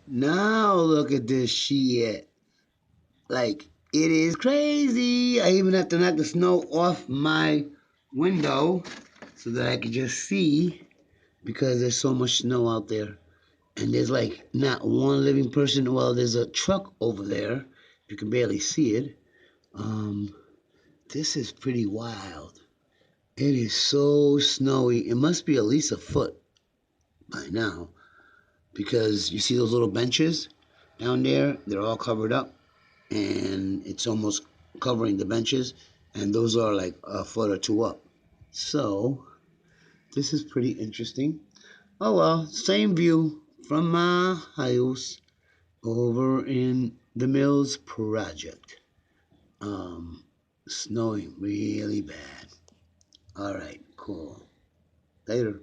Now look at this shit. Like, it is crazy. I even have to knock the snow off my window so that I can just see because there's so much snow out there. And there's like not one living person. Well, there's a truck over there. You can barely see it. Um, this is pretty wild. It is so snowy. It must be at least a foot by now because you see those little benches down there? They're all covered up and it's almost covering the benches, and those are like a foot or two up. So, this is pretty interesting. Oh well, same view from my house over in the Mills Project. Um, Snowing really bad. All right, cool. Later.